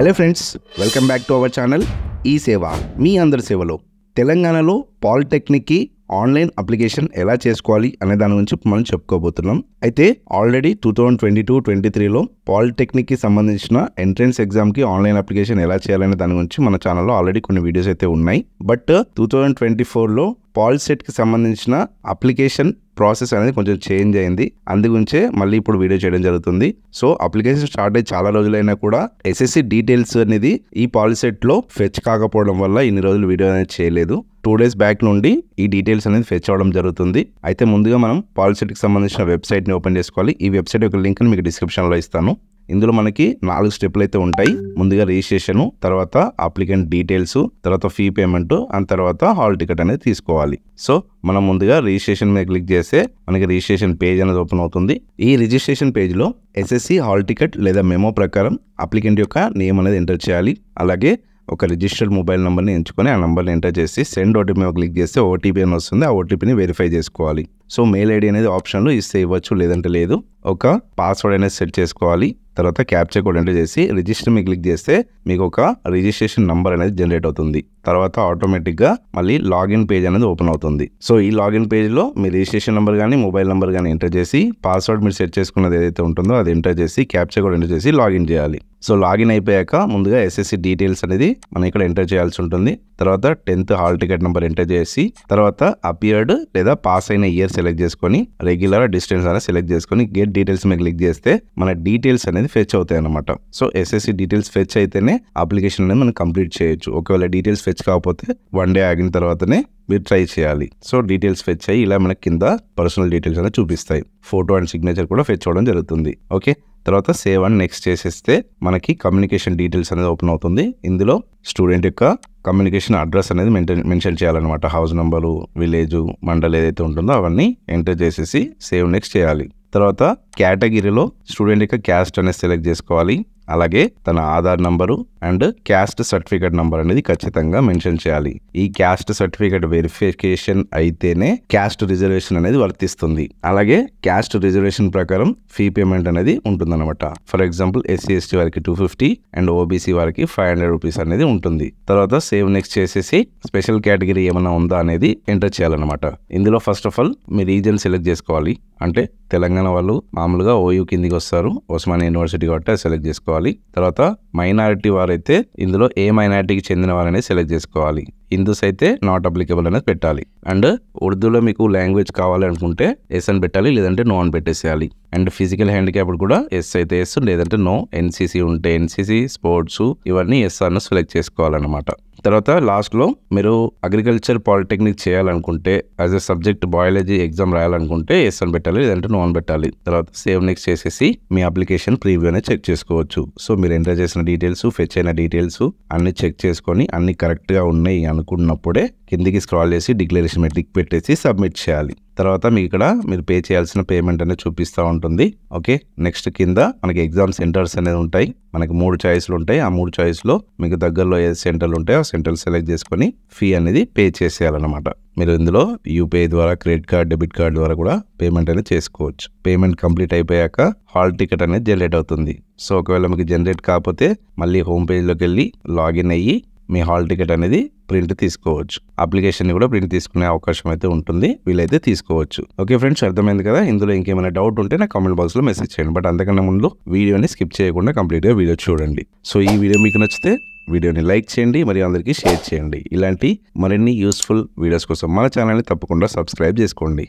Hello friends, welcome back to our channel ఈ సేవ మీ అందరి సేవలో. తెలంగాణలో పాలిటెక్నిక్కి ఆన్లైన్ అప్లికేషన్ ఎలా చేసుకోవాలి అనే దాని గురించి మనం చెప్పుకోబోతున్నాం. అయితే ఆల్రెడీ 2022-23లో పాలిటెక్నిక్కి సంబంధించిన ఎంట్రన్స్ ఎగ్జామ్కి ఆన్లైన్ అప్లికేషన్ ఎలా చేయాలనే దాని గురించి మన ఛానల్లో ఆల్రెడీ కొన్ని వీడియోస్ అయితే ఉన్నాయి. బట్ 2024లో పాలిసెట్కి సంబంధించిన అప్లికేషన్ ప్రాసెస్ అనేది కొంచెం చేంజ్ అయింది. అందుగురించే మళ్ళీ ఇప్పుడు వీడియో చేయడం జరుగుతుంది. సో అప్లికేషన్ స్టార్ట్ అయ్యి చాలా రోజులైనా కూడా ఎస్ఎస్సి డీటెయిల్స్ అనేది ఈ పాలిసెట్లో ఫెచ్ కాకపోవడం వల్ల ఇన్ని రోజులు వీడియో అనేది చేయలేదు. 2 days బ్యాక్ నుండి ఈ డీటెయిల్స్ అనేది ఫెచ్ అవడం జరుగుతుంది. అయితే ముందుగా మనం పాలిసెట్కి సంబంధించిన వెబ్సైట్ని ఓపెన్ చేసుకోవాలి. ఈ వెబ్సైట్ యొక్క లింక్ని మీకు డిస్క్రిప్షన్లో ఇస్తాను. ఇందులో మనకి 4 స్టెప్లు అయితే ఉంటాయి. ముందుగా రిజిస్ట్రేషన్, తర్వాత అప్లికెంట్ డీటెయిల్స్, తర్వాత ఫీ పేమెంట్, అండ్ తర్వాత హాల్ టికెట్ అనేది తీసుకోవాలి. సో మనం ముందుగా రిజిస్ట్రేషన్ మీద క్లిక్ చేస్తే మనకి రిజిస్ట్రేషన్ పేజ్ అనేది ఓపెన్ అవుతుంది. ఈ రిజిస్ట్రేషన్ పేజ్లో ఎస్ఎస్సి హాల్ టికెట్ లేదా మెమో ప్రకారం అప్లికెంట్ యొక్క నేమ్ అనేది ఎంటర్ చేయాలి. అలాగే ఒక రిజిస్టర్డ్ మొబైల్ నెంబర్ని ఎంచుకొని ఆ నెంబర్ని ఎంటర్ చేసి సెండ్ ఓటీపీ మీద క్లిక్ చేస్తే ఓటీపీ అని వస్తుంది. ఆ ఓటీపీని వెరిఫై చేసుకోవాలి. సో మెయిల్ ఐడి అనేది ఆప్షన్లో ఇస్తే ఇవ్వచ్చు, లేదంటే లేదు. ఒక పాస్వర్డ్ అనేది సెట్ చేసుకోవాలి. తర్వాత క్యాప్చర్ కోడ్ ఎంటర్ చేసి రిజిస్టర్ మీద క్లిక్ చేస్తే మీకు ఒక రిజిస్ట్రేషన్ నంబర్ అనేది జనరేట్ అవుతుంది. తర్వాత ఆటోమేటిక్గా మళ్ళీ లాగిన్ పేజ్ అనేది ఓపెన్ అవుతుంది. సో ఈ లాగిన్ పేజ్లో మీ రిజిస్ట్రేషన్ నెంబర్ కానీ మొబైల్ నెంబర్ కానీ ఎంటర్ చేసి పాస్వర్డ్ మీరు సెట్ చేసుకున్నది ఏదైతే ఉంటుందో అది ఎంటర్ చేసి క్యాప్చర్ కోడ్ ఎంటర్ చేసి లాగిన్ చేయాలి. సో లాగిన్ అయిపోయాక ముందుగా ఎస్ఎస్సి డీటెయిల్స్ అనేది మనం ఇక్కడ ఎంటర్ చేయాల్సి ఉంటుంది. తర్వాత 10th hall ticket number enter చేసి తర్వాత అపియర్డ్ లేదా పాస్ అయిన ఇయర్ సెలెక్ట్ చేసుకొని రెగ్యులర్ డిస్టెన్స్ అనేది సెలెక్ట్ చేసుకొని గెట్ డీటెయిల్స్ మీద క్లిక్ చేస్తే మన డీటెయిల్స్ అనేది ఫెచ్ అవుతాయి అన్నమాట. సో ఎస్ఎస్సి డీటెయిల్స్ ఫెచ్ అయితేనే అప్లికేషన్ అనేది మనం కంప్లీట్ చేయొచ్చు. ఒకవేళ డీటెయిల్స్ ఫెచ్ కాకపోతే 1 day ఆగిన తర్వాతనే మీరు ట్రై చేయాలి. సో డీటెయిల్స్ ఫెచ్ అయ్యి ఇలా మనకి కింద పర్సనల్ డీటెయిల్స్ అనేది చూపిస్తాయి. ఫోటో అండ్ సిగ్నేచర్ కూడా ఫెచ్ అవ్వడం జరుగుతుంది. ఓకే, తర్వాత సేవ్ అండ్ నెక్స్ట్ చేసేస్తే మనకి కమ్యూనికేషన్ డీటెయిల్స్ అనేది ఓపెన్ అవుతుంది. ఇందులో స్టూడెంట్ యొక్క కమ్యూనికేషన్ అడ్రస్ అనేది మెన్షన్ చేయాలన్నమాట. హౌస్ నెంబరు, విలేజ్, మండల్ ఏదైతే ఉంటుందో అవన్నీ ఎంటర్ చేసేసి సేవ్ నెక్స్ట్ చేయాలి. తర్వాత కేటగిరీలో స్టూడెంట్ యొక్క క్యాస్ట్ అనేది సెలెక్ట్ చేసుకోవాలి. అలాగే తన Aadhaar number and caste certificate number అనేది ఖచ్చితంగా మెన్షన్ చేయాలి. ఈ క్యాస్ట్ సర్టిఫికేట్ వెరిఫికేషన్ అయితేనే క్యాస్ట్ రిజర్వేషన్ అనేది వర్తిస్తుంది. అలాగే క్యాస్ట్ రిజర్వేషన్ ప్రకారం ఫీ పేమెంట్ అనేది ఉంటుందన్నమాట. ఫర్ ఎగ్జాంపుల్ SC/ST వారికి 250 అండ్ OBC వారికి 500 రూపీస్ అనేది ఉంటుంది. తర్వాత సేవ్ నెక్స్ట్ చేసేసి స్పెషల్ కేటగిరీ ఏమైనా ఉందా అనేది ఎంటర్ చేయాలన్నమాట. ఇందులో first of all me reason select చేసుకోవాలి. అంటే తెలంగాణ వాళ్ళు మామూలుగా OU కిందికి వస్తారు, ఉస్మానియా యూనివర్సిటీ కాబట్టి సెలెక్ట్ చేసుకోవాలి. తర్వాత మైనారిటీ వారైతే ఇందులో ఏ మైనారిటీకి చెందిన వారనేది సెలెక్ట్ చేసుకోవాలి. హిందూస్ అయితే నాట్ అప్లికబుల్ అనేది పెట్టాలి. అండ్ ఉర్దూలో మీకు లాంగ్వేజ్ కావాలి అనుకుంటే ఎస్ అని పెట్టాలి, లేదంటే నో అని పెట్టేసేయాలి. అండ్ ఫిజికల్ హ్యాండిక్యాప్డ్ కూడా ఎస్ అయితే ఎస్, లేదంటే నో. NCC ఉంటే NCC, స్పోర్ట్స్ ఇవన్నీ ఎస్ అని సెలెక్ట్ చేసుకోవాలన్నమాట. తర్వాత లాస్ట్లో మీరు అగ్రికల్చర్ పాలిటెక్నిక్ చేయాలనుకుంటే as a subject biology exam రాయాలనుకుంటే ఎస్ అని పెట్టాలి, లేదంటే నో అని పెట్టాలి. తర్వాత సేవ్ నెక్స్ట్ చేసేసి మీ అప్లికేషన్ ప్రీవ్యూ అనేది చెక్ చేసుకోవచ్చు. సో మీరు ఎంటర్ చేసిన డీటెయిల్స్, ఫెచ్ అయిన డీటెయిల్స్ అన్ని చెక్ చేసుకొని అన్ని కరెక్ట్గా ఉన్నాయి అనుకున్నప్పుడే కిందికి స్క్రాల్ చేసి డిక్లరేషన్ మీద టిక్ పెట్టేసి సబ్మిట్ చేయాలి. తర్వాత మీకు ఇక్కడ మీరు పే చేయాల్సిన పేమెంట్ అనేది చూపిస్తూ ఉంటుంది. ఓకే, నెక్స్ట్ కింద మనకి ఎగ్జామ్ సెంటర్స్ అనేది ఉంటాయి. మనకి 3 చాయిస్లు ఉంటాయి. ఆ 3 చాయిస్లో మీకు దగ్గరలో ఏ సెంటర్లు ఉంటాయో ఆ సెంటర్ సెలెక్ట్ చేసుకొని ఫీ అనేది పే చేసేయాలన్నమాట. మీరు ఇందులో UPI ద్వారా, క్రెడిట్ కార్డ్, డెబిట్ కార్డ్ ద్వారా కూడా పేమెంట్ అనేది చేసుకోవచ్చు. పేమెంట్ కంప్లీట్ అయిపోయాక హాల్ టికెట్ అనేది జనరేట్ అవుతుంది. సో ఒకవేళ మీకు జనరేట్ కాకపోతే మళ్ళీ హోమ్ పేజ్లోకి వెళ్ళి లాగిన్ అయ్యి మీ హాల్ టికెట్ అనేది ప్రింట్ తీసుకోవచ్చు. అప్లికేషన్ని కూడా ప్రింట్ తీసుకునే అవకాశం అయితే ఉంటుంది. వీలైతే తీసుకోవచ్చు. ఓకే ఫ్రెండ్స్, అర్థమైంది కదా? ఇందులో ఇంకేమైనా డౌట్ ఉంటే నా కామెంట్ బాక్స్లో మెసేజ్ చేయండి. బట్ అంతకన్నా ముందు వీడియోని స్కిప్ చేయకుండా కంప్లీట్గా వీడియో చూడండి. సో ఈ వీడియో మీకు నచ్చితే వీడియోని లైక్ చేయండి, మరియు అందరికీ షేర్ చేయండి. ఇలాంటి మరిన్ని యూస్ఫుల్ వీడియోస్ కోసం మన ఛానల్ని తప్పకుండా సబ్స్క్రైబ్ చేసుకోండి.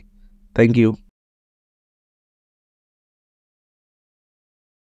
Thank you.